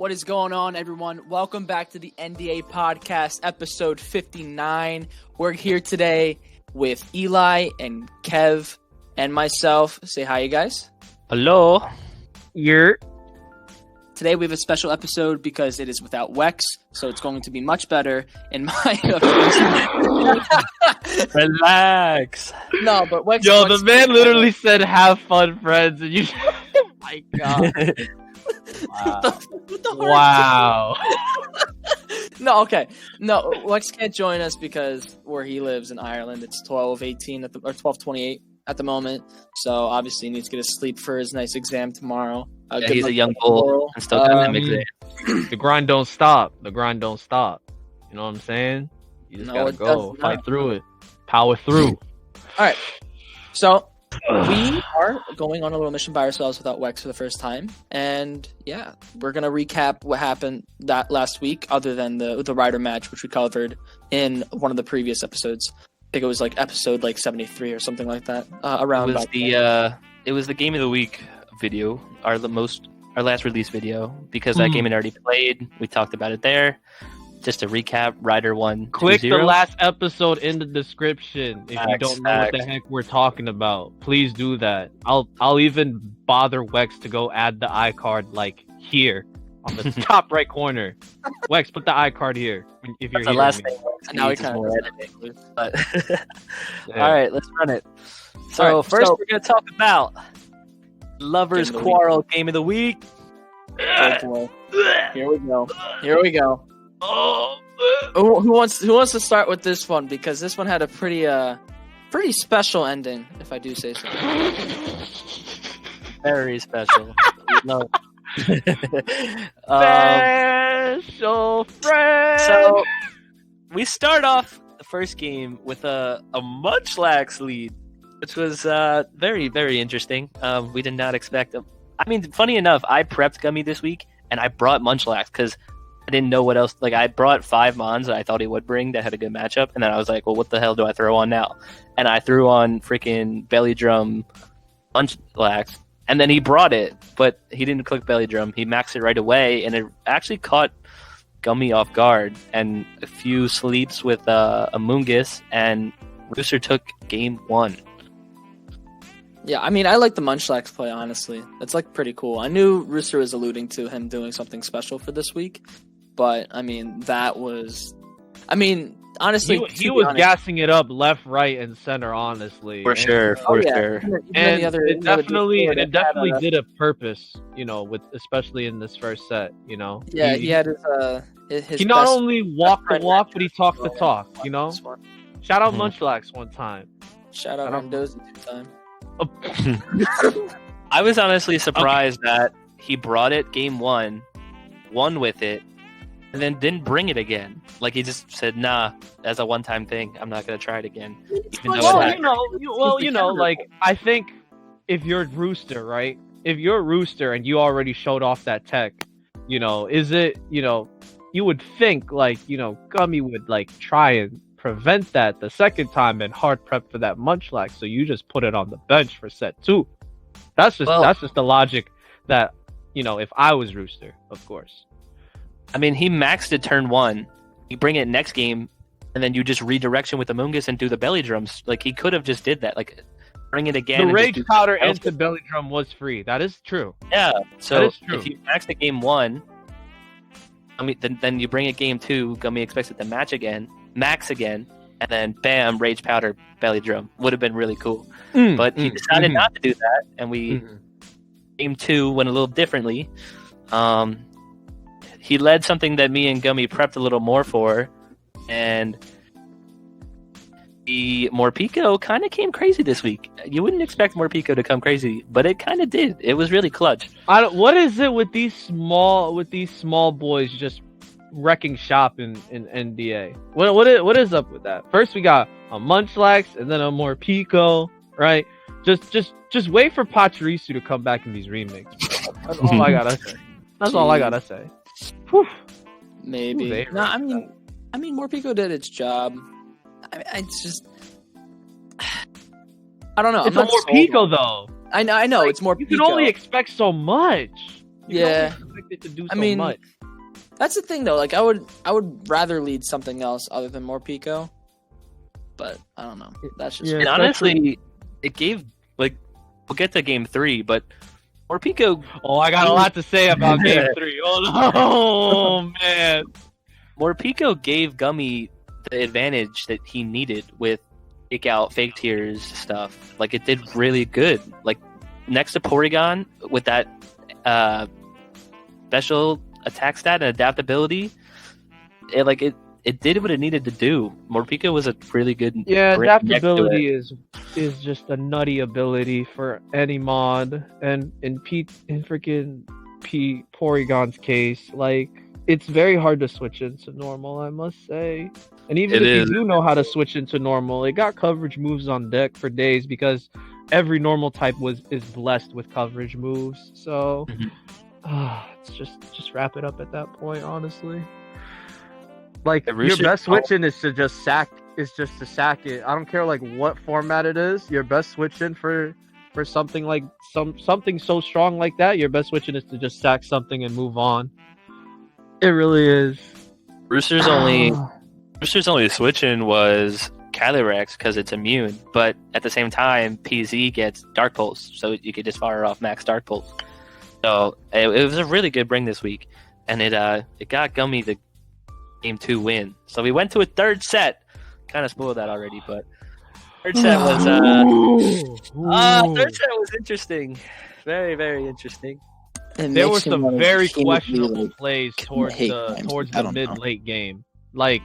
What is going on, everyone? Welcome back to the NDA podcast, episode 59. We're here today with Eli and Kev and myself. Say hi, you guys. Hello. Today we have a special episode because it is without Wex, so it's going to be much better in my opinion. Relax. No, but Wex. Yo, the man literally said, "Have fun, friends," and you. Oh my god. Wow. No, okay. No, Wex can't join us because where he lives in Ireland, it's 12:18 or 12:28 at the moment. So obviously he needs to get his sleep for his nice exam tomorrow. He's a young bull. And still got an exam. The grind don't stop. You know what I'm saying? You just gotta go. Fight through it. Power through. All right. So we are going on a little mission by ourselves without Wex for the first time. And yeah, we're going to recap what happened that last week other than the Rider match, which we covered in one of the previous episodes. I think it was like episode 73 or something like that. It was the game of the week video, our last release video, because that game had already played. We talked about it there. Just to recap, Rider 1. Click the last episode in the description if you don't know what the heck we're talking about. Please do that. I'll even bother Wex to go add the iCard here on the top right corner. Wex, put the iCard here if you're here. The last thing. Now we kind of editing, but all right, let's run it. So we're gonna talk about Lovers Quarrel game of the week. Oh boy. Here we go. Who wants to start with this one, because this one had a pretty special ending, if I do say so. Very special. No. Special friend. So we start off the first game with a Munchlax lead, which was very, very interesting. We did not expect them. I mean, funny enough, I prepped Gummy this week and I brought Munchlax because I didn't know what else. I brought 5 Mons that I thought he would bring that had a good matchup, and then I was like, well, what the hell do I throw on now? And I threw on freaking Belly Drum Munchlax, and then he brought it, but he didn't click Belly Drum. He maxed it right away, and it actually caught Gummy off guard, and a few sleeps with Amoonguss, and Rooster took game 1. Yeah, I mean, I like the Munchlax play, honestly. It's pretty cool. I knew Rooster was alluding to him doing something special for this week, but I mean, honestly, he was gassing it up left, right, and center. Honestly, for sure. And it definitely did a purpose. Especially in this first set. Yeah, he had his. He not only walked the walk, but he talked the talk. Shout out Munchlax one time. Shout out Mendoza 2 time. I was honestly surprised that he brought it game 1, won with it, and then didn't bring it again. He just said, "Nah, that's a one-time thing. I'm not gonna try it again." I think if you're Rooster, right? If you're Rooster and you already showed off that tech, is it, you would think Gummy would try and prevent that the second time and hard prep for that Munchlax, so you just put it on the bench for set 2. That's just the logic that if I was Rooster, of course. I mean, he maxed it turn 1. You bring it next game, and then you just redirection with Amoonguss and do the belly drums. He could have just did that. Bring it again. The rage powder into belly drum was free. That is true. Yeah. So that is true. If you max the game 1, I mean, then you bring it game 2. Gummy expects it to max again, and then bam, rage powder belly drum. Would have been really cool. But he decided not to do that, and game 2 went a little differently. He led something that me and Gummy prepped a little more for, and the Morpeko kind of came crazy this week. You wouldn't expect Morpeko to come crazy, but it kind of did. It was really clutch. What is it with these small boys just wrecking shop in NDA? What is up with that? First we got a Munchlax and then a Morpeko, right? Just wait for Pachirisu to come back in these remakes. That's all I gotta say. Whew. Maybe. No, I mean, Morpeko did its job. I don't know. It's a Morpeko though. I know. It's more. You can only expect so much. You can only expect it to do so much. That's the thing though. Like I would rather lead something else other than Morpeko, but I don't know. That's just and honestly, it gave like we'll get to game 3, but Morpeko. Oh, I got a lot to say about game 3. Oh man, Morpeko gave Gummy the advantage that he needed with fake out, fake tears stuff. Like it did really good. Like next to Porygon with that special attack stat and adaptability, it did what it needed to do. Morpeko was a really good adaptability is just a nutty ability for any mod, and in freaking Porygon's case, like it's very hard to switch into normal, I must say. And even if you do know how to switch into normal, it got coverage moves on deck for days because every normal type is blessed with coverage moves. So it's just wrap it up at that point, honestly. Like your best switch-in is to just sack it. I don't care like what format it is. Your best switch-in for something like something so strong like that, your best switch-in is to just sack something and move on. It really is. Rooster's only switch-in was Calyrex because it's immune, but at the same time, PZ gets Dark Pulse, so you could just fire off max Dark Pulse. So it was a really good bring this week, and it got Gummy the game 2 win. So we went to a third set. Kind of spoiled that already, but third set was interesting. Very, very interesting. There were some very questionable plays towards the mid-late game. Like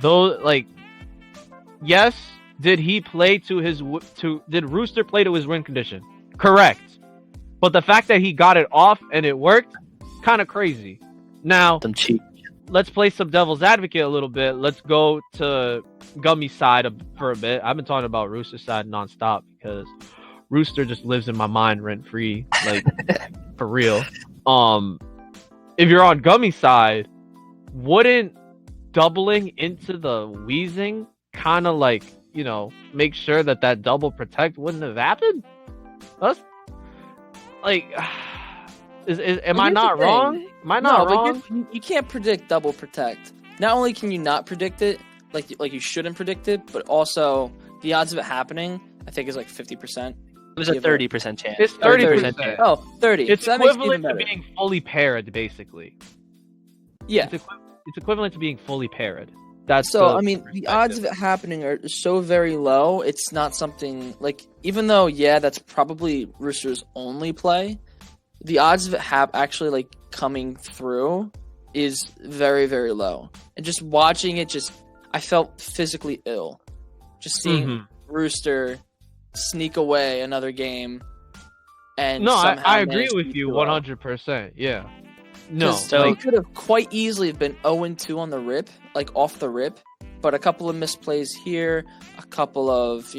those, yes, did Rooster play to his win condition? Correct. But the fact that he got it off and it worked, kind of crazy. Now, let's play some devil's advocate a little bit. Let's go to Gummy's side for a bit. I've been talking about Rooster's side nonstop because Rooster just lives in my mind rent-free, like, for real. If you're on Gummy's side, wouldn't doubling into the wheezing kind of like, make sure that double protect wouldn't have happened? That's like, am I not wrong? Am I not wrong? But you can't predict double protect. Not only can you not predict it, like you shouldn't predict it, but also the odds of it happening, I think, is like 50%. It was a 30% chance. It's 30%. Oh, 30. It's so equivalent to being fully paired, basically. Yeah. It's equivalent to being fully paired. That's so, the odds of it happening are so very low. It's not something, like, even though, that's probably Rooster's only play, the odds of it actually, like, coming through is very, very low. And just watching it, I felt physically ill. Just seeing Rooster sneak away another game. And I agree with you 100%. Yeah. No, so he could have quite easily been 0-2 on the rip, like off the rip, but a couple of misplays here, a couple of,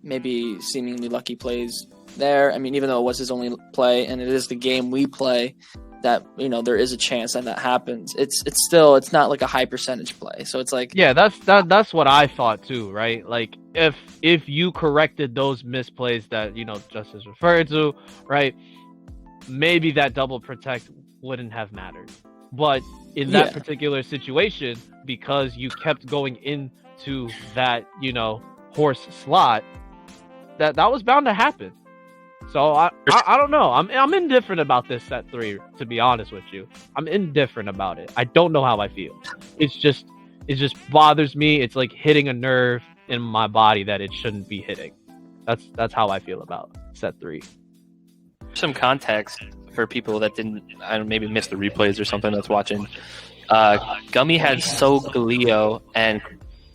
maybe seemingly lucky plays there. Even though it was his only play and it is the game we play, that, there is a chance that happens. It's not like a high percentage play. So it's like, that's what I thought too, right? Like if you corrected those misplays that, Justice referred to, right? Maybe that double protect wouldn't have mattered. But in that particular situation, because you kept going into that, horse slot, that was bound to happen. So I don't know. I'm indifferent about this set 3, to be honest with you. I'm indifferent about it. I don't know how I feel. It just bothers me. It's like hitting a nerve in my body that it shouldn't be hitting. That's how I feel about set 3. Some context for people that didn't, maybe miss the replays or something that's watching. Gummy had Solgaleo and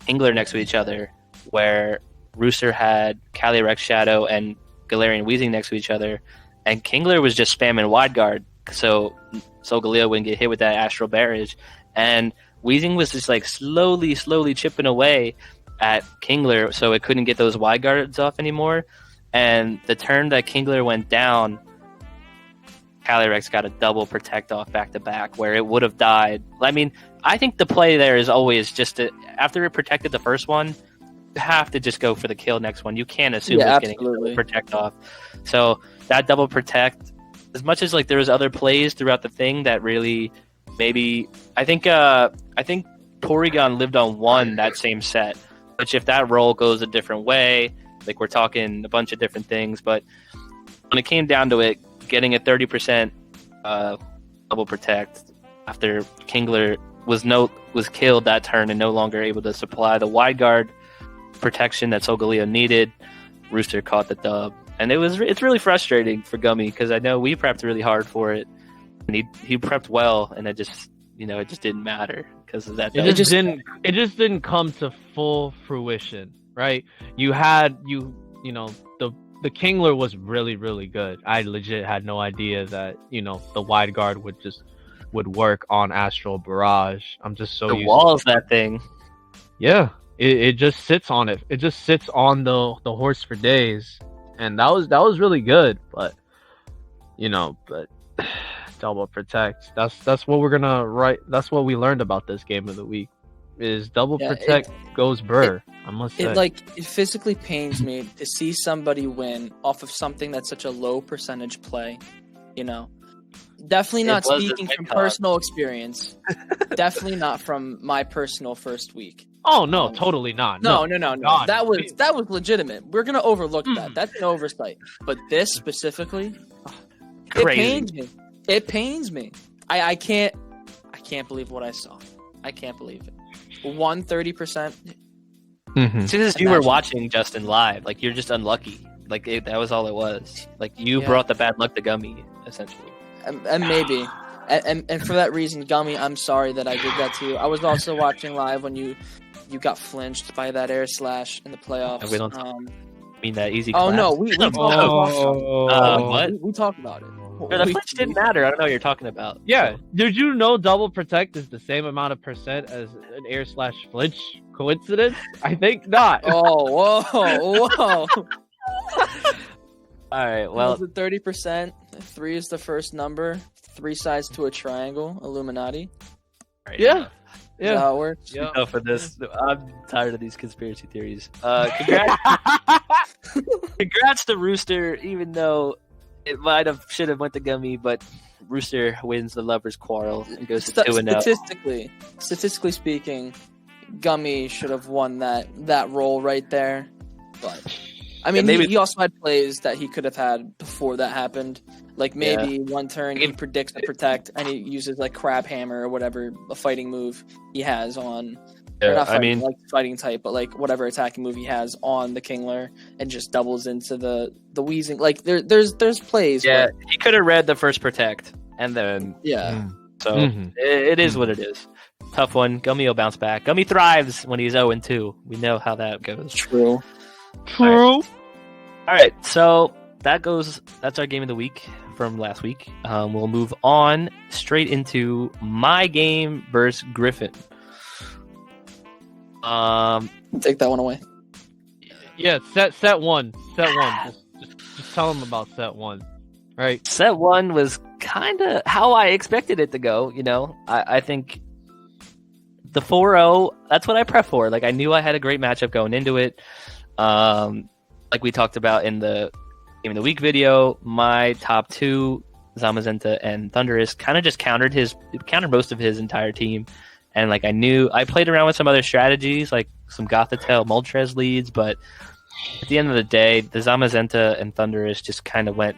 Kingler next to each other, where Rooster had Calyrex Shadow and Galarian Weezing next to each other, and Kingler was just spamming wide guard, so Solgaleo wouldn't get hit with that Astral Barrage, and Weezing was just like slowly chipping away at Kingler, so it couldn't get those wide guards off anymore. And the turn that Kingler went down, Calyrex got a double protect off back to back where it would have died. I think the play there is always just after it protected the first one, you have to just go for the kill next one. You can't assume it's getting a double protect off. So that double protect as much as like there was other plays throughout the thing that really maybe I think Porygon lived on one that same set, which if that roll goes a different way, like we're talking a bunch of different things. But when it came down to it, getting a 30% double protect after Kingler was killed that turn and no longer able to supply the wide guard protection that Solgaleo needed, Rooster caught the dub. And it's really frustrating for Gummy because I know we prepped really hard for it, and he prepped well, and it just didn't matter because of that. It just didn't come to full fruition, right? You had the Kingler was really, really good. I legit had no idea that the wide guard would work on Astral Barrage. I'm just so used walls to that thing. Yeah, it just sits on it. It just sits on the horse for days. And that was really good, but double protect. That's what we're gonna write. That's what we learned about this game of the week. Is double protect goes burr. I must say, it physically pains me to see somebody win off of something that's such a low percentage play. Definitely not speaking from personal experience. Definitely not from my personal first week. Oh no, totally not. No. That was legitimate. We're gonna overlook that. That's an oversight. But this specifically, crazy. It pains me. I can't believe what I saw. I can't believe it. 130%. As soon as you were watching Justin live, like you're just unlucky. Like that was all it was. Like you brought the bad luck to Gummy, essentially. And maybe, and for that reason, Gummy, I'm sorry that I did that to you. I was also watching live when you got flinched by that air slash in the playoffs. We don't mean that easy. Oh no, we talked about what? We talked about it. The flinch didn't matter. I don't know what you're talking about. Yeah, did you know double protect is the same amount of percent as an air slash flinch? Coincidence? I think not. Oh, whoa. All right, well, 30%. 3 is the first number. 3 sides to a triangle. Illuminati. Right, yeah. That's how it works. Yeah. Enough for this. I'm tired of these conspiracy theories. Congrats to Rooster, even though it should have went to Gummy, but Rooster wins the Lovers Quarrel and goes to 2-0. Statistically speaking, Gummy should have won that roll right there. But I mean, he also had plays that he could have had before that happened. Like maybe one turn he predicts a protect and he uses like Crab Hammer or whatever a fighting move he has on. Yeah, not fighting, like fighting type, but like whatever attacking move he has on the Kingler and just doubles into the Weezing. Like there's plays. Yeah, he could have read the first protect and then So it is what it is. Tough one. Gummy will bounce back. Gummy thrives when he's 0-2. We know how that goes. True. All right, so that's our game of the week from last week. We'll move on straight into my game versus Griffin. Take that one away. Yeah, set one. Just tell them about set one. Right. Set one was kind of how I expected it to go. I think the 4-0. That's what I prep for. Like I knew I had a great matchup going into it. Like we talked about in the Game of the Week video, my top two, Zamazenta and Thunderous, kind of just countered most of his entire team. And like I played around with some other strategies, like some Gothitelle Moltres leads, but at the end of the day, the Zamazenta and Thunderous just kind of went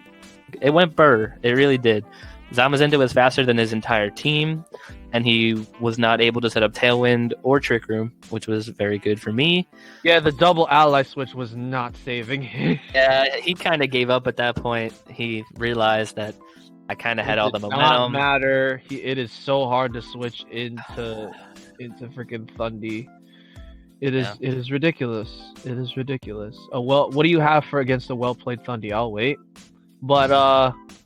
burr. It really did. Zamazenta was faster than his entire team, and he was not able to set up Tailwind or Trick Room, which was very good for me. Yeah, the double ally switch was not saving him. Yeah, he kind of gave up at that point. He realized that I kind of had all the momentum. It does not matter. It is so hard to switch into freaking Thundy. It is ridiculous. It is ridiculous. Well, what do you have for against a well-played Thundy? I'll wait. But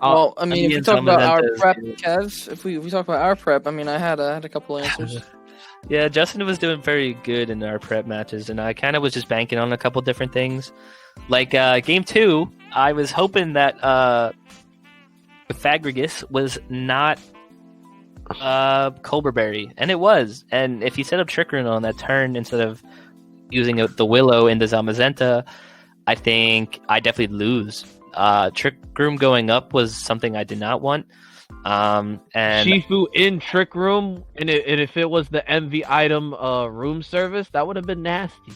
if we talk about our prep, Kev, if we talk about our prep, I mean, I had a couple answers. Yeah, Justin was doing very good in our prep matches, and I kind of was just banking on a couple different things. Like game 2, I was hoping that Fagrigus was not Cobra Berry, and it was. And if he set up Trick Room on that turn instead of using the Willow into Zamazenta, I think I definitely lose. Trick Room going up was something I did not want. And Shifu in Trick Room, and if it was the MV item room service, that would have been nasty.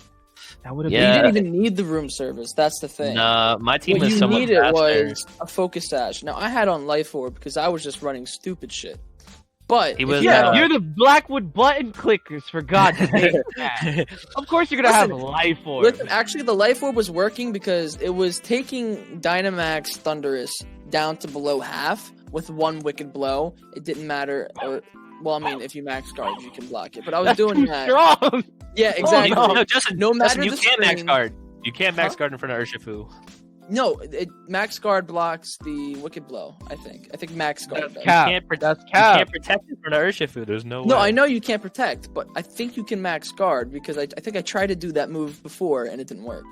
That would have You Yeah. didn't even need the room service. That's the thing. my team What was you so much needed faster. was a focus dash. Now I had on Life Orb because I was just running stupid shit. But He if was, you Yeah, had- you're the Blackwood button clickers, for God's sake. Of course you're gonna have Listen, life orb. listen, actually the Life Orb was working because it was taking Dynamax Thundurus down to below half with one Wicked Blow. It didn't matter. Well, I mean, if you max guard, you can block it. But I was That's doing too that. strong. Yeah, exactly. No, Justin, No matter you the can't max screen- guard. You can't max Huh? guard in front of Urshifu. No, max guard blocks the Wicked Blow. I think max guard That's does. cap. You can't, That's you cap. can't protect in front of Urshifu. There's no way. No, I know you can't protect, but I think you can max guard because I think I tried to do that move before and it didn't work.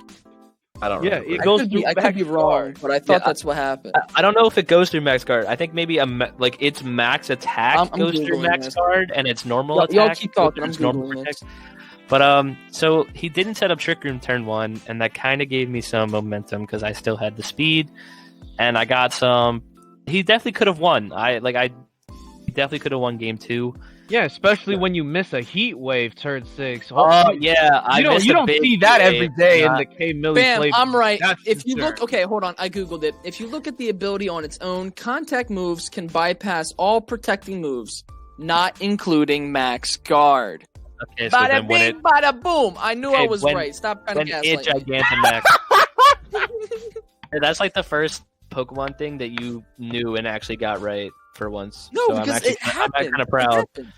I don't Yeah, remember. it goes through I could max be wrong, guard. but I thought Yeah, that's what happened. I don't know if it goes through max guard. I think maybe its max attack I'm goes through Googling max this. guard, and its normal Y'all attack keep goes talking, through I'm its normal Googling protect. this. But so he didn't set up Trick Room turn 1, and that kind of gave me some momentum because I still had the speed, and I got some. He definitely could have won. He definitely could have won game 2. Yeah, especially when you miss a heat wave turn 6. Oh yeah, you don't see that every day in the K Millie Bam, play. I'm right. That's If you absurd. look, okay, hold on, I googled it. If you look at the ability on its own, contact moves can bypass all protecting moves, not including max guard. Okay, so Bada then when bing, bada boom. I knew I Okay, was when- right. Stop trying when to it gaslight me. Gigantamax. That's like the first Pokemon thing that you knew and actually got right for once. No, so I'm because actually, it happened. I'm kind of It proud. happened.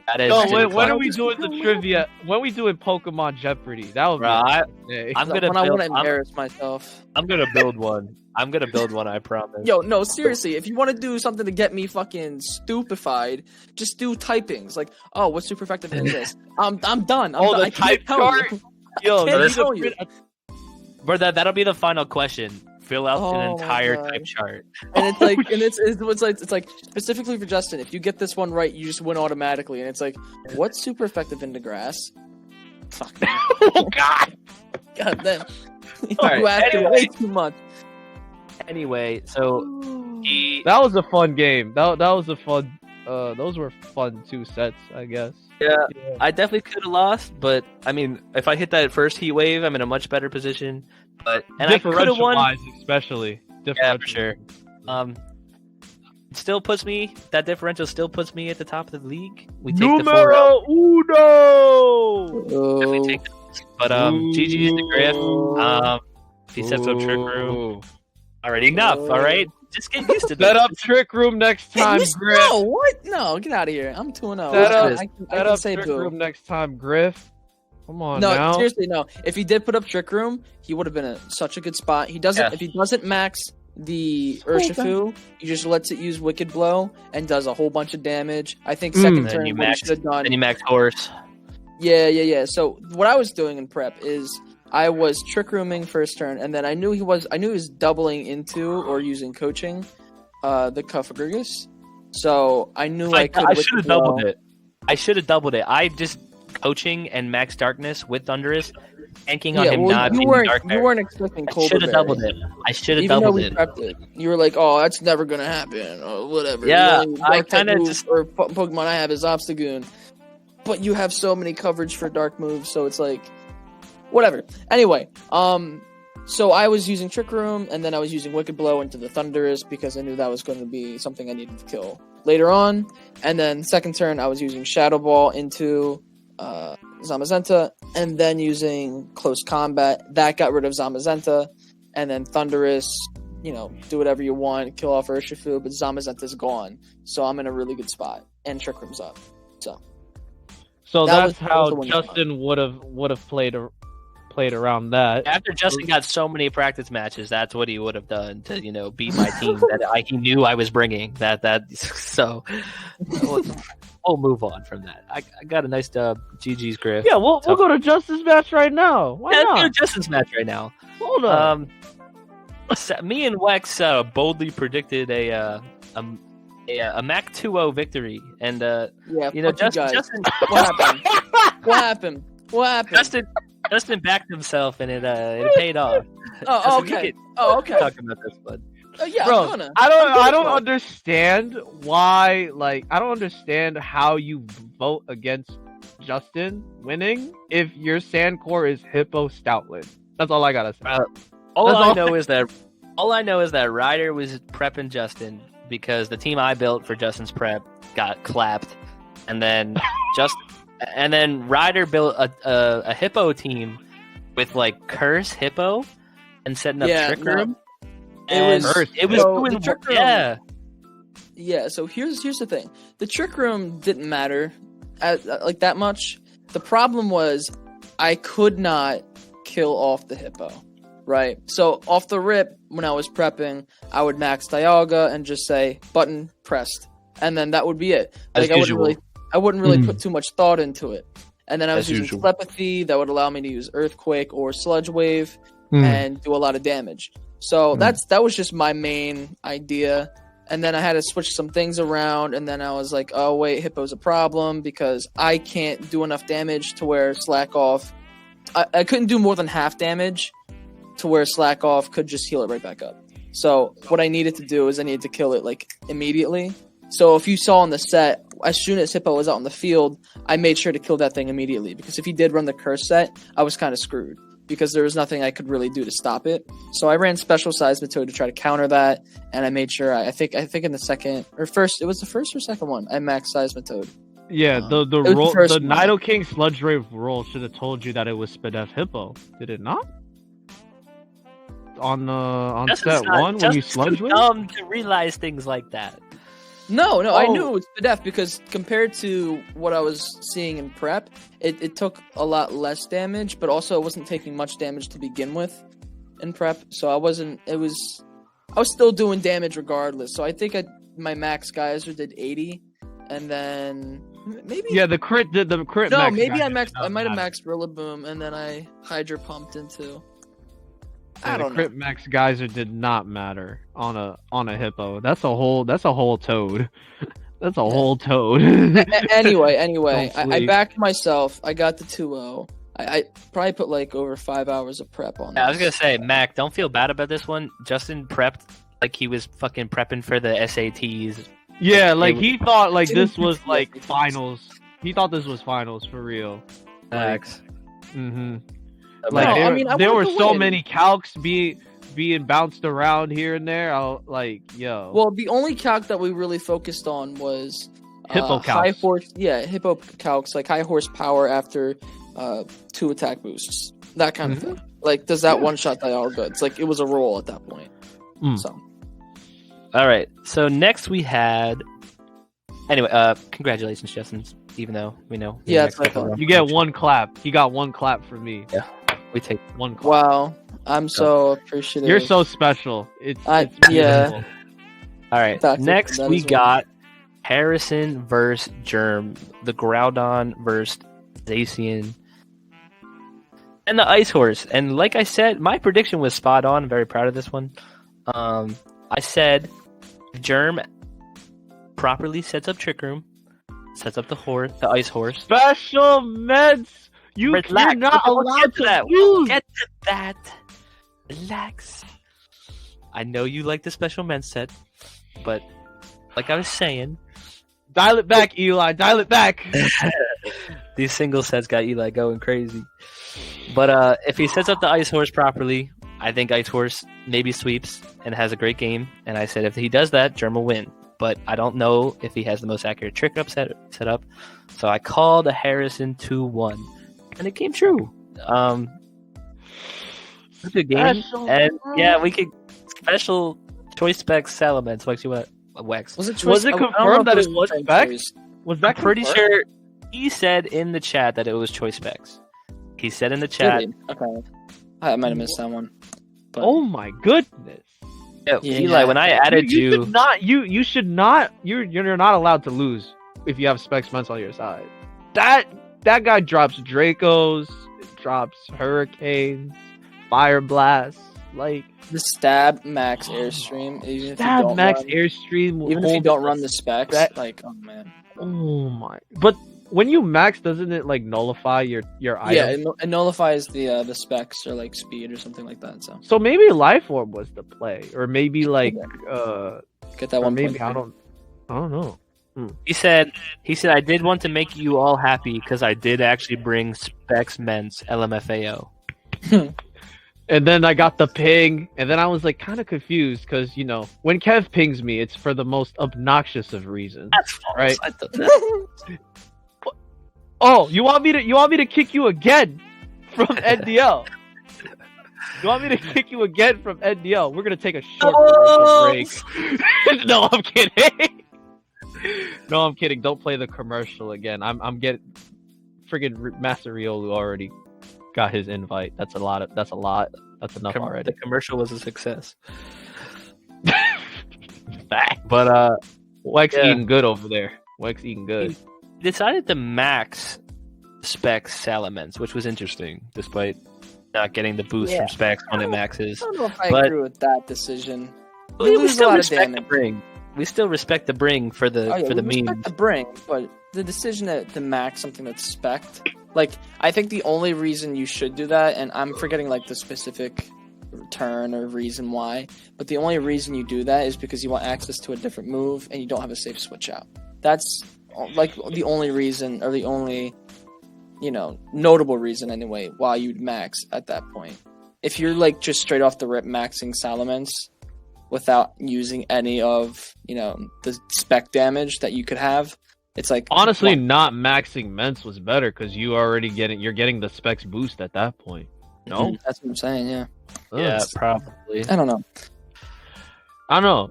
That is No, super when fun. are we doing the trivia? When we doing Pokemon Jeopardy? That would be Bro, a day. I'm gonna When I build. want to embarrass myself. I'm gonna build one. I'm gonna build one. I promise. Yo, no, seriously, if you want to do something to get me fucking stupefied, just do typings. Like, oh, what's super effective in this? I'm done. I'm Oh, done. the I can't type tell chart? you. Yo, can't there's tell a- you. Bro, that'll be the final question. Fill out Oh an my entire God. type chart. And it's like, and it's like specifically for Justin. If you get this one right, you just win automatically. And it's like, what's super effective into grass? Fuck. Man. Oh God! God damn. Alright, You asked anyway. way too much. Anyway, so he. That was a fun game. That was a fun. Those were fun 2 sets, I guess. Yeah, I definitely could have lost, but I mean, if I hit that first heat wave, I'm in a much better position. But and I could have Differential won. wise, especially. Yeah, for sure. It still puts me. That differential still puts me at the top of the league. We take the 4-0. Numero uno. Definitely take this. But GG is the Griff. He sets up Trick Room. Already enough. All right, just get used to this. Set up Trick Room next time, Griff. No, what? No, get out of here. I'm 2-0. Set up, I set can up say Trick boo. Room next time, Griff. Come on No, now. seriously, no. If he did put up Trick Room, he would have been in such a good spot. He doesn't. Yeah. If he doesn't max the Urshifu, he just lets it use Wicked Blow and does a whole bunch of damage. I think second Then turn you what he max- should have done. Then you max horse. Yeah. So what I was doing in prep is I was Trick Rooming first turn, and then I knew he was doubling into or using coaching, the Cuffagrigus. So I knew I could. I Wicked should have Blow. doubled it. I just coaching and max darkness with Thunderous, banking on Yeah, him well, not you being weren't dark. you weren't expecting I Cold should have doubled it. I should have doubled it. Prepped it. You were like, "Oh, that's never gonna happen," or whatever. Yeah, The only I dark type kinda move just- or Pokemon I have is Obstagoon, but you have so many coverage for dark moves, so it's like, whatever. Anyway, so I was using Trick Room, and then I was using Wicked Blow into the Thunderous because I knew that was going to be something I needed to kill later on. And then second turn, I was using Shadow Ball into Zamazenta, and then using Close Combat. That got rid of Zamazenta, and then Thunderous, do whatever you want, kill off Urshifu, but Zamazenta's gone. So I'm in a really good spot, and Trick Room's up. So that that's was how the one you Justin would have played around that. After Justin got so many practice matches, that's what he would have done to beat my team that he knew I was bringing. So we'll move on from that. I got a nice dub. GG's Griff. Yeah, we'll go to Justin's match right now. Why Yeah, let's not? go to Justin's match right now. Hold on. Me and Wex boldly predicted a Mac 2-0 victory, and Yeah, you know, fuck you guys. Justin, What happened? What happened? What happened? Justin backed himself, and it paid off. Oh, Justin, okay. we Okay. talk about this one. Yeah, Bro, I'm gonna. I don't understand why. Like, I don't understand how you vote against Justin winning if your sand core is Hippo Stoutland. That's all I gotta say. All That's I all- know is that Ryder was prepping Justin because the team I built for Justin's prep got clapped, and then Ryder built a Hippo team with like Curse Hippo and setting up Trick Room. It was doing the Trick Room. yeah. Yeah, so here's the thing. The Trick Room didn't matter like that much. The problem was I could not kill off the Hippo, right? So off the rip, when I was prepping, I would max Dialga and just say button pressed, and then that would be it. Like I wouldn't really put too much thought into it. And then I was using telepathy that would allow me to use Earthquake or Sludge Wave and do a lot of damage. So that was just my main idea. And then I had to switch some things around, and then I was like, oh wait, Hippo's a problem because I can't do enough damage to where Slack Off. I couldn't do more than half damage to where Slack Off could just heal it right back up. So what I needed to do is I needed to kill it like immediately. So if you saw on the set, as soon as Hippo was out in the field, I made sure to kill that thing immediately, because if he did run the curse set, I was kind of screwed because there was nothing I could really do to stop it. So I ran Special Seismitoad to try to counter that, and I made sure I think in the second or first, it was the first or second one, I maxed Seismitoad. Yeah, the roll, first the one. Nido King Sludge Wave roll should have told you that it was Spadef Hippo. Did it not? On Justin's set one when you Justin's Sludge too Wave? dumb to realize things like that. No, I Oh. knew it was Spadef because compared to what I was seeing in prep, it took a lot less damage, but also it wasn't taking much damage to begin with in prep. So I was still doing damage regardless. So I think my max geyser did 80, and then maybe Yeah, the crit no, max maybe guy I did not might have matter. maxed Rillaboom, and then I Hydra pumped into. Yeah, I the don't crit know. max geyser did not matter on a Hippo. That's a whole toad. That's a whole toad. Anyway, Don't I sleep. backed myself. I got the 2-0. I probably put like over 5 hours of prep on. Yeah, I was this. gonna say, Mac, don't feel bad about this one. Justin prepped like he was fucking prepping for the SATs. Yeah, like he thought like Didn't this was feel like like it. finals. He thought this was finals for real. Max. Mm-hmm. No, Like I mean, I there were wanted to so win. many calcs being bounced around here and there. Yo. Well, the only calc that we really focused on was Hippo high calcs. horse. Yeah, hippo calcs, like high horsepower after 2 attack boosts, that kind of thing. Like, does that one shot Dialga? It's like it was a roll at that point. Mm. So All right. So next we had. Anyway, congratulations, Justin. Even though we know. Yeah, next that's what I couple thought. rounds- You get one clap. He got one clap from me. We take. One clap. wow, I'm so appreciative. You're so special. It's yeah. beautiful. All right. That's it, Next that we is one. got Harrison versus Germ, the Groudon versus Zacian, and the Ice Horse. And like I said, my prediction was spot on. I'm very proud of this one. I said Germ properly sets up Trick Room, sets up the Ice Horse. Special meds. You're Relax. not We'll allowed get to that. We'll lose. get to that. Relax. I know you like the special men set, but like I was saying, Dial it back, Eli. Dial it back. these single sets got Eli going crazy. But if he sets up the Ice Horse properly, I think Ice Horse maybe sweeps and has a great game. And I said if he does that, Germ will win. But I don't know if he has the most accurate trick up set up. So I called a Harrison 2-1. And it came true. It was a good game. Special And yeah, we could special choice specs Salamence. Wex, you want Wex? Was it Was it I don't know confirmed if that it was same specs? choice. Was that I'm pretty confirmed? sure he said in the chat that it was choice specs. He said in the Did chat. he? Okay, I might have missed that one. But Oh my goodness. Yeah, Yeah. Eli, when I added you you, should not. You should not. You're not allowed to lose if you have Specs Ments on your side. That guy drops Dracos, drops Hurricanes, Fire Blasts, like the stab max airstream, even if you Stab don't Max run, Airstream. even if you hold don't run the specs, that- like oh man. Oh my! But when you max, doesn't it like nullify your item? Yeah, it nullifies the specs or like speed or something like that. So maybe Life Orb was the play, or maybe like get that one. Maybe I don't know. He said, I did want to make you all happy because I did actually bring specs ments LMFAO. And then I got the ping, and then I was like kind of confused because when Kev pings me, it's for the most obnoxious of reasons. That's false. Right? Oh, you want me to kick you again from NDL? You want me to kick you again from NDL? We're gonna take a short commercial break. No, I'm kidding. No, I'm kidding. Don't play the commercial again. I'm getting friggin' Master Riolu already got his invite. That's a lot. That's enough already. The commercial was a success. But Wex eating good over there. Wex eating good. He decided to max specs Salamence, which was interesting, despite not getting the boost from specs when it maxes. I don't know if I agree with that decision. We still respect the bring. We still respect the bring for the we memes. The bring, but the decision to max something that's spec'd, like I think the only reason you should do that, and I'm forgetting like the specific turn or reason why, but the only reason you do that is because you want access to a different move and you don't have a safe switch out. That's like the only reason, or the only notable reason anyway why you'd max at that point. If you're like just straight off the rip maxing Salamence without using any of the spec damage that you could have, it's like honestly not maxing Ments was better because you're getting the specs boost at that point. No, that's what I'm saying. Yeah, probably. I don't know.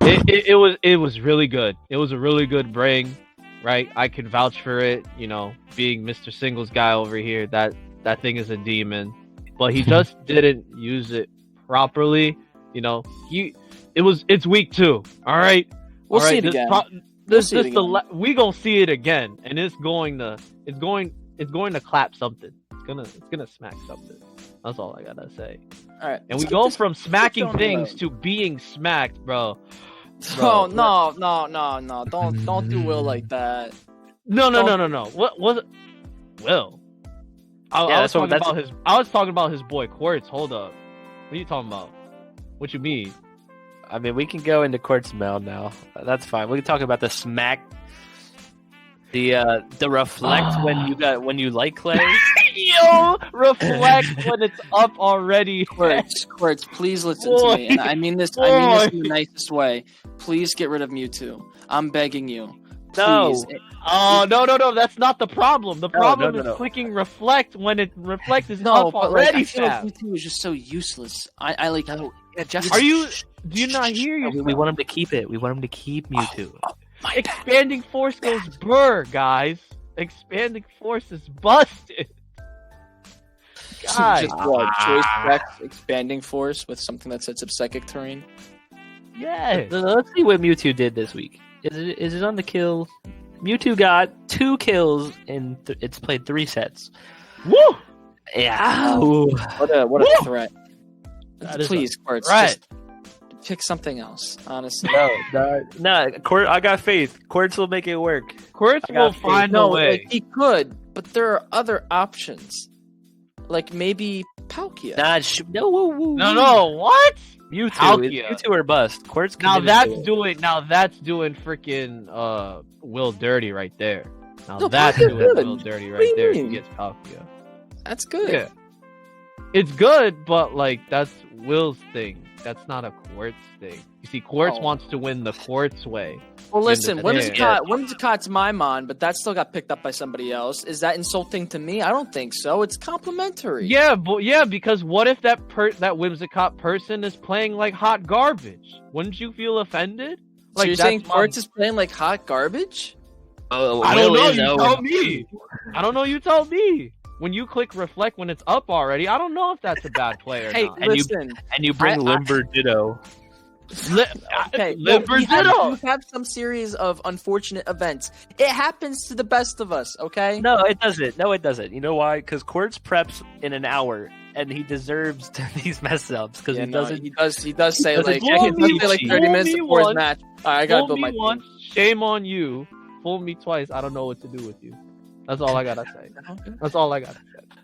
It was really good. It was a really good bring, right? I can vouch for it. Being Mr. Singles guy over here, that thing is a demon, but he just didn't use it properly. It's week 2. All right, we'll see it again. We gonna see it again, and it's going to clap something. It's gonna smack something. That's all I gotta say. All right, and we go from smacking things to being smacked, bro. Oh no! Don't do Will like that. No. What was it? Will? I was talking about his boy Quartz. Hold up. What are you talking about? What you mean? I mean, we can go into Quartz Mel now. That's fine. We can talk about the smack, the reflect when you like Clay. Yo, reflect when it's up already. Quartz, please listen to me, and I mean this in the nicest way. Please get rid of Mewtwo. I'm begging you. Please. No. Oh no! That's not the problem. The problem is clicking reflect when reflect is up already. I feel like Mewtwo is just so useless. I like. Just, do you not hear you? We want him to keep it. We want him to keep Mewtwo. Expanding Force goes burr, guys. Expanding Force is busted. God. Just what? Choice Rex Expanding Force with something that sets up Psychic Terrain? Yeah. Let's see what Mewtwo did this week. Is it on the kill? Mewtwo got 2 kills and it's played 3 sets. Woo! Yeah. What a threat. Please, Quartz, just pick something else, honestly. No, Quartz, I got faith. Quartz will make it work. Quartz will find a way. Like, he could, but there are other options. Like maybe Palkia. No, what? Mewtwo or bust. Quartz. Now that's doing freaking Will dirty right there. That's doing Will dirty right there. He gets Palkia. That's good. Yeah. It's good, but like that's Will's thing. That's not a Quartz thing. You see, Quartz wants to win the Quartz way. Well, listen, Whimsicott's my mon, but that still got picked up by somebody else. Is that insulting to me? I don't think so. It's complimentary. Yeah, because what if that Whimsicott person is playing like hot garbage? Wouldn't you feel offended? So you're saying Quartz is playing like hot garbage? I don't know. You tell me. I don't know. You tell me. When you click reflect when it's up already, I don't know if that's a bad play or not. Listen. And you bring Limber Ditto. Limber Ditto! You have some series of unfortunate events. It happens to the best of us, okay? No, it doesn't. You know why? Because Quartz preps in an hour, and he deserves these mess ups. Because he does say like 30 minutes before his match. I gotta build my team. Shame on you. Fool me twice. I don't know what to do with you. That's all I gotta say. That's all I gotta say.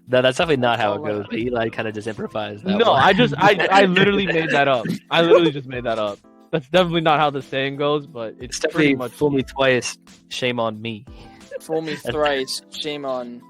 No, that's definitely not how it all I goes. But Eli kind of just improvised. That No, one. I literally made that up. I literally just made that up. That's definitely not how the saying goes, but it's It's pretty definitely much fool me twice, shame on me. Fool me thrice, shame on.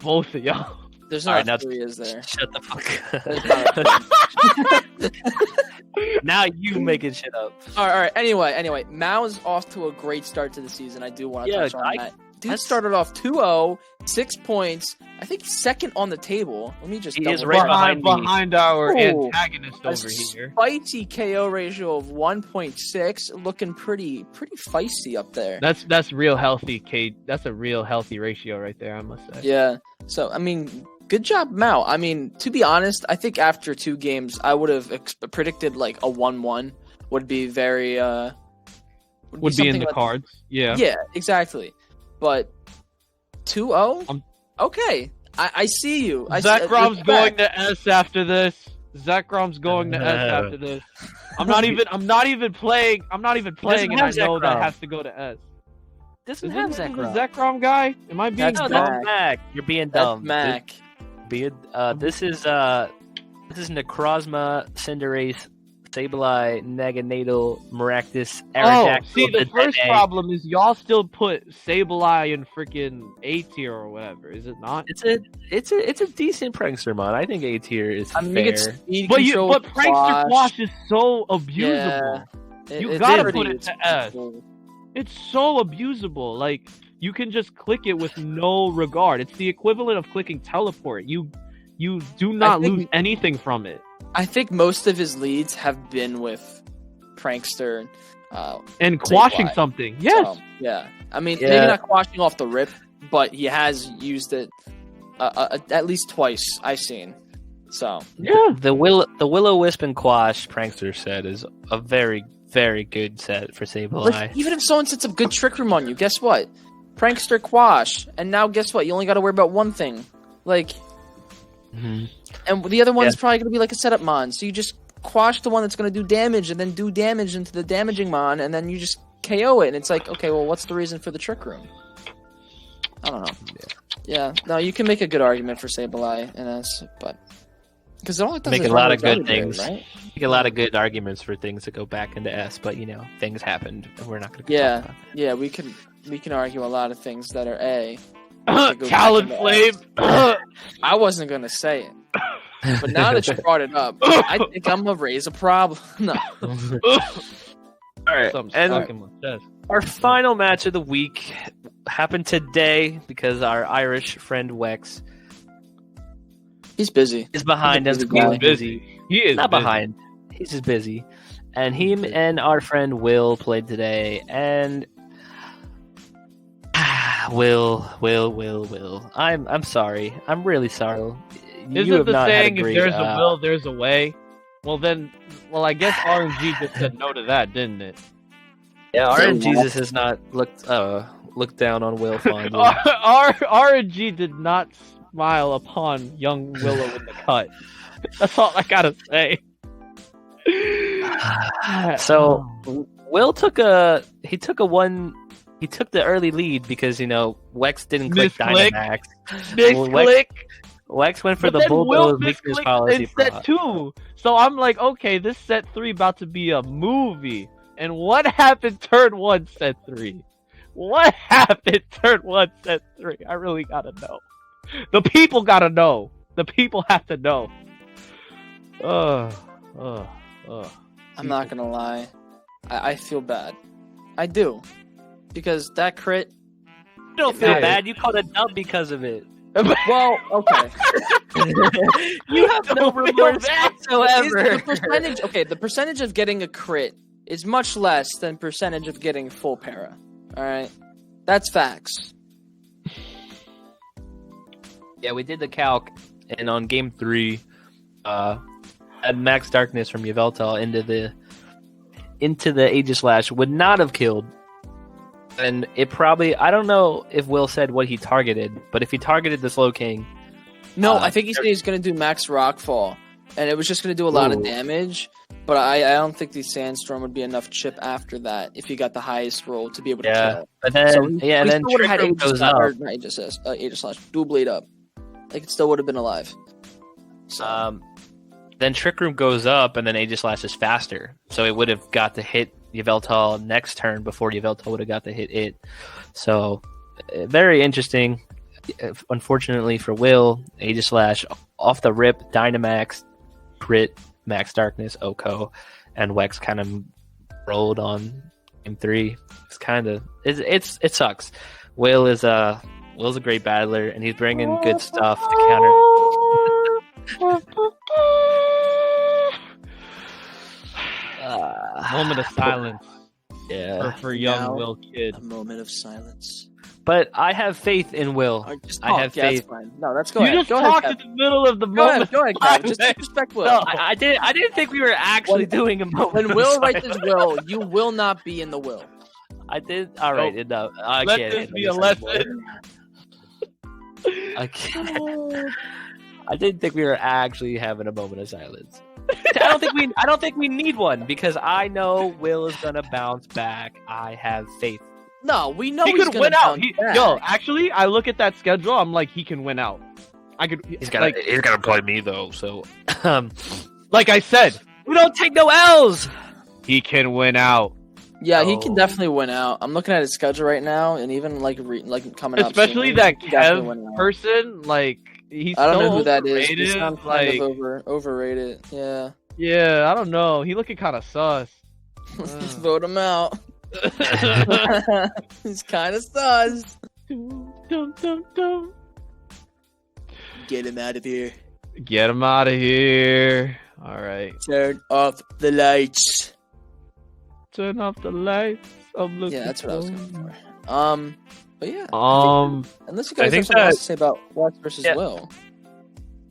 both of y'all. There's All not right, now a 3, is there? Shut the fuck There's up. not a 3. Now you making shit up. All right. Anyway, Mao's off to a great start to the season. I do want to touch on that. Dude started off 2-0, 6 points. I think second on the table. Let me just. He is double right check. behind our Ooh, antagonist a over here. spicy KO ratio of 1.6, looking pretty feisty up there. That's real healthy, Kate. That's a real healthy ratio right there, I must say. Yeah. So I mean, good job, Mao. I mean, to be honest, I think after 2 games, I would have predicted like a 1-1 would be very Would be in the cards. Yeah. Yeah, exactly. But 2-0? Okay. I see you. Zakrom's going to S after this. Zakrom's going to S after this. I'm not even playing, and I know that has to go to S. Doesn't Is have this the Zekrom. Zekrom guy? Am I being That's dumb? Mac. Mac. You're being That's dumb. Mac. This is Necrozma, Cinderace, Sableye, Naganadel, Maractus, Oh, Aerodactyl. see, the first Dedenne. problem is y'all still put Sableye in freaking A tier or whatever, is it not? It's a decent prankster mod. I think A tier is I mean, fair. it's speed But control, but Prankster Quash is so abusable. Yeah, You it's gotta pretty- put it it's to S. cool. It's so abusable. Like, you can just click it with no regard. It's the equivalent of clicking teleport. You do not think- lose anything from it. I think most of his leads have been with Prankster. And quashing Sableye. something. Yes. So, yeah. I mean, Yeah. maybe not quashing off the rip, but he has used it at least twice I've seen. So Yeah. The Will-O-Wisp and Quash Prankster set is a very, very good set for Sableye. like, even if someone sets a good trick room on you, guess what? Prankster Quash, and now guess what? You only got to worry about one thing, like, Mhm. and the other one's probably going to be like a setup mon. So you just quash the one that's going to do damage, and then do damage into the damaging mon, and then you just KO it. And it's like, okay, well, what's the reason for the trick room? I don't know. Yeah, no, you can make a good argument for Sableye and S, but because it only does Make is a lot run of good legendary, things. right? You get a lot of good arguments for things that go back into S, but you know, things happened, and we're not going to Yeah. talk about that. Yeah, we can argue a lot of things that are A. Talonflame. I wasn't gonna say it, but now that you brought it up, I think I'm gonna raise a problem. No, All right, Something and stuck in my chest. our final match of the week happened today because our Irish friend Wex he's busy. is behind us. He's busy guy. Busy. He is Not busy. behind. He's just busy. And him and our friend Will played today, and Will. I'm sorry. I'm really sorry. You Isn't have the not had saying, a great, if there's a will, there's a way? Well, I guess RNG just said no to that, didn't it? Yeah, RNG Jesus has not looked down on Will fondly. RNG did not smile upon young Willow in the cut. That's all I gotta say. So Will took the early lead because Wex didn't click Misclick. Dynamax. Misclick. Wex went for But the then Bulldoze Will weakness misclicked policy. in set 2. So I'm like, okay, this set 3 about to be a movie. And what happened turn 1 set 3? What happened turn 1 set 3? I really gotta know. The people gotta know. The people have to know. I'm not gonna lie, I feel bad. I do, because that crit. You don't feel Yeah. bad. You called a dub because of it. Well, okay. You have no Don't feel remorse bad. whatsoever. The percentage, the percentage of getting a crit is much less than percentage of getting full para. All right, that's facts. Yeah, we did the calc, and on game 3, had Max Darkness from Yveltal into the Aegislash would not have killed. And it probably, I don't know if Will said what he targeted, but if he targeted the Slow King, No, I think he said he's gonna do max rockfall, and it was just going to do a lot of Ooh. damage. But I don't think the Sandstorm would be enough chip after that if you got the highest roll to be able to kill. But then So and he then still would have had Trick Room Aegis goes Slash, up. or not Aegis Slash, Dual Blade up. Like, it still would have been alive. So. Then Trick Room goes up, and then Aegis Slash is faster. So it would have got to hit Yveltal next turn before Yveltal would have got to hit it. So very interesting. Unfortunately for Will, Aegis Slash off the rip, Dynamax, crit, Max Darkness, Oko, and Wex kind of rolled on game 3. It's kind of it sucks. Will's a great battler, and he's bringing good stuff to counter. Moment of silence Yeah, for young Now, Will Kid. A moment of silence. but I have faith in Will. Just I talk. have Yeah, that's faith. fine. No, let's go You ahead. just Go ahead, talked Kev. in the middle of the Go moment. ahead, Kev. Just disrespect Will. No, I didn't think we were actually doing a moment. When of Will silence. writes his will, you will not be in the will. I did. All right, enough. I Let can't this handle be a this lesson. anymore. I can't. I didn't think we were actually having a moment of silence. I don't think we need one because I know Will is gonna bounce back. I have faith. No, we know He he's could gonna win out. bounce back. Yo, actually, I look at that schedule. I'm like, he can win out. I could. He's gonna play me though. So, like I said, we don't take no L's. he can win out. Yeah, he can Oh. definitely win out. I'm looking at his schedule right now, and even like coming up, Especially soon, that he can definitely win Kev out. person. Like he's I don't so know who that is. He overrated, sounds kind like, of overrated. Yeah, yeah, I don't know. He looking kind of sus. let's vote him out. He's kind of sus. Dum, dum, dum. Get him out of here. Get him out of here. All right. Turn off the lights. Turn off the lights. I'm looking. Yeah, that's what I was going for. But yeah. Unless you I guys have think something else that- to say about Wex versus Yeah. Will.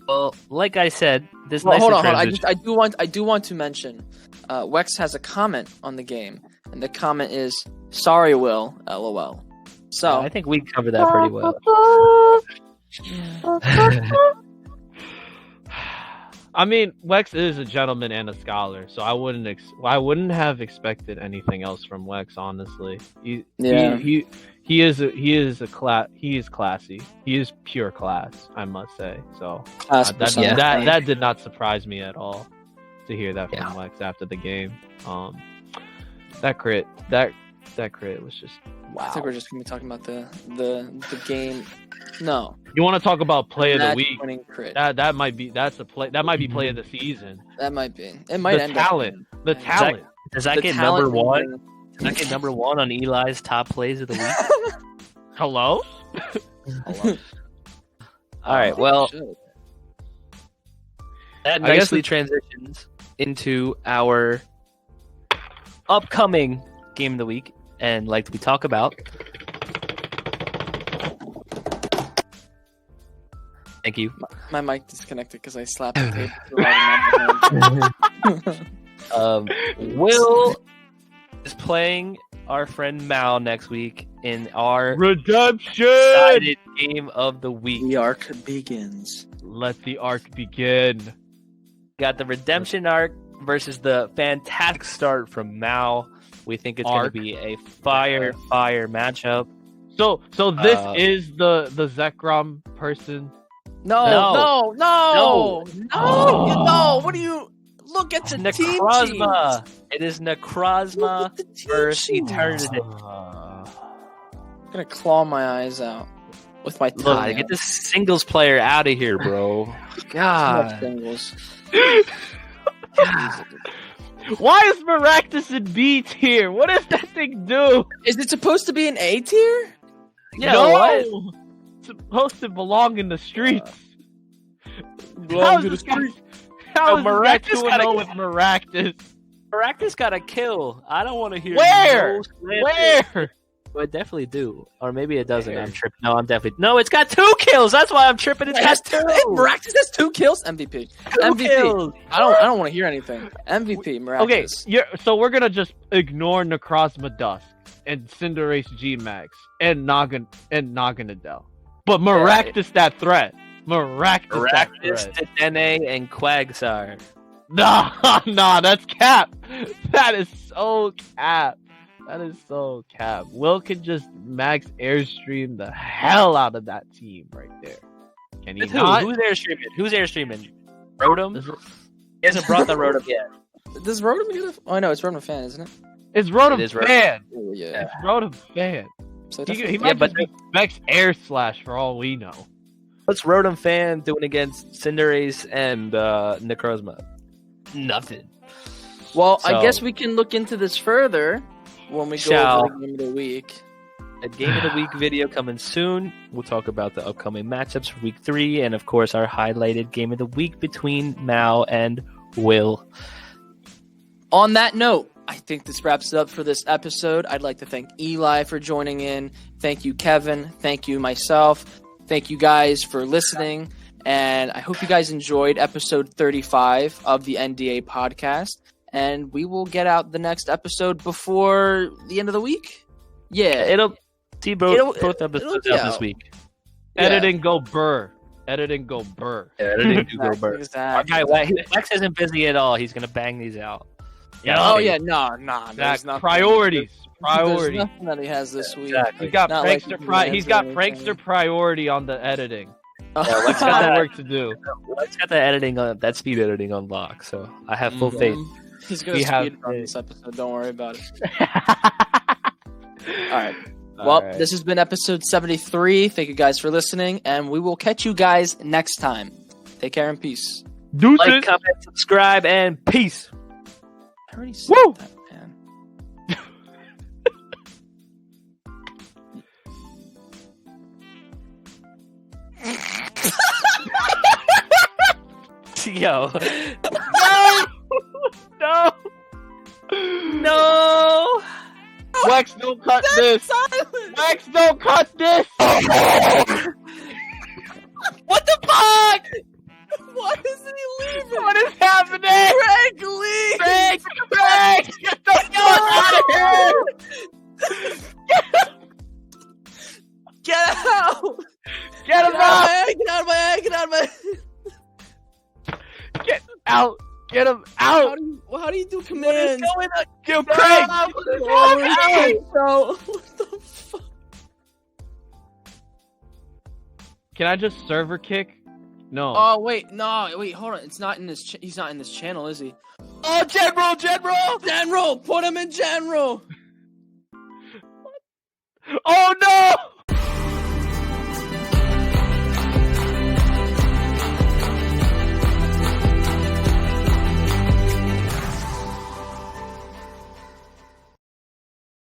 Well, like I said, this Well, nice hold on. transition. I do want to mention, Wex has a comment on the game, and the comment is "Sorry, Will, LOL." So I think we covered that pretty well. I mean, Wex is a gentleman and a scholar, so I wouldn't have expected anything else from Wex. Honestly, he is classy. He is pure class, I must say. So that did not surprise me at all to hear that from Wex after the game. That crit was just wow. I think we're just gonna be talking about the game. No, you want to talk about play of the match week? winning crit. That might be play of the season. That might be. It might The end talent, up. the talent. Does that The get talent number will one? bring- Does that get number one on Eli's top plays of the week? Hello. All right. Well, Should. that I guess nicely transitions into our upcoming game of the week, and like we talk about. Thank you. My mic disconnected because I slapped the table too hard in my hand. Will is playing our friend Mao next week in our Redemption. decided game of the week. The arc begins. Let the arc begin. Got the redemption arc versus the fantastic start from Mao. We think it's going to be a fire matchup. So this is the Zekrom person. No. What do you look at the team Necrozma. sheet? It is Necrozma Look at the team versus sheet. Eternity. I'm gonna claw my eyes out with my tongue. Look, get this singles player out of here, bro. God. Why is Maractus in B tier? What does that thing do? Is it supposed to be an A tier? Yeah, no! what? It's supposed to belong in the streets. Belong to the this guy- street. How is Maractus this guy gotta- 2-0 with Maractus? Maractus got a kill. I don't want to hear Where? no slander. Where? Well, it definitely do. Or maybe it doesn't. I'm tripping. No, I'm definitely. No, it's got 2 kills. That's why I'm tripping. It's got 2. Maractus has 2 kills. MVP. MVP. Kills. I don't want to hear anything. MVP. Maractus. Okay, so we're gonna just ignore Necrozma Dusk and Cinderace G Max and Naganadel. But Maractus that threat. Maractus, Dedenne, and Quagsire. Nah, that's cap. That is so cap. That is so cap. Will can just max airstream the hell out of that team right there. Can he not? Who's airstreaming? Rotom? He hasn't brought the Rotom yet. Does Rotom get a... Oh, no, it's Rotom Fan, isn't it? It's Rotom Fan. Oh, yeah. It's Rotom Fan. So He might just be max air slash for all we know. What's Rotom Fan doing against Cinderace and Necrozma? Nothing. Well, So- I guess we can look into this further when we go over the game of the week. A Game of the Week video coming soon. We'll talk about the upcoming matchups for Week 3, and of course our highlighted Game of the Week between Mao and Will. On that note, I think this wraps it up for this episode. I'd like to thank Eli for joining in. Thank you, Kevin. Thank you, myself. Thank you guys for listening. And I hope you guys enjoyed episode 35 of the NDA podcast. And we will get out the next episode before the end of the week. Yeah. It'll see both episodes out this week. Yeah. Editing go burr. Editing go burr. Editing do go burr. Exactly. Our guy Lex isn't busy at all. He's gonna bang these out. Oh, yeah. No. There's nothing. Priorities. There's Priorities. nothing that he has this week. Exactly. He's got Not like prankster priority on the editing. Lex He's got the work to do. Lex got the editing on that speed editing on lock, so I have full faith. He's going to speed run this episode. Don't worry about it. All right. Well, this has been episode 73. Thank you guys for listening, and we will catch you guys next time. Take care and peace. Deuces. Like, comment, subscribe, and peace. I already said that, man. Yo. No! Wax, don't cut this! Wax, don't cut this! What the fuck? Why isn't he leaving? What is happening? Greg, leave! Greg! Get the fuck out of here! Get out! Get him out! Get out of my eye! Get out of my Get out! Get him out! How do you do commands? What is going on? Yo, Craig! What the fuck? Can I just server kick? No. Oh wait, hold on. It's not in this. He's not in this channel, is he? Oh, General! Put him in general. Oh no!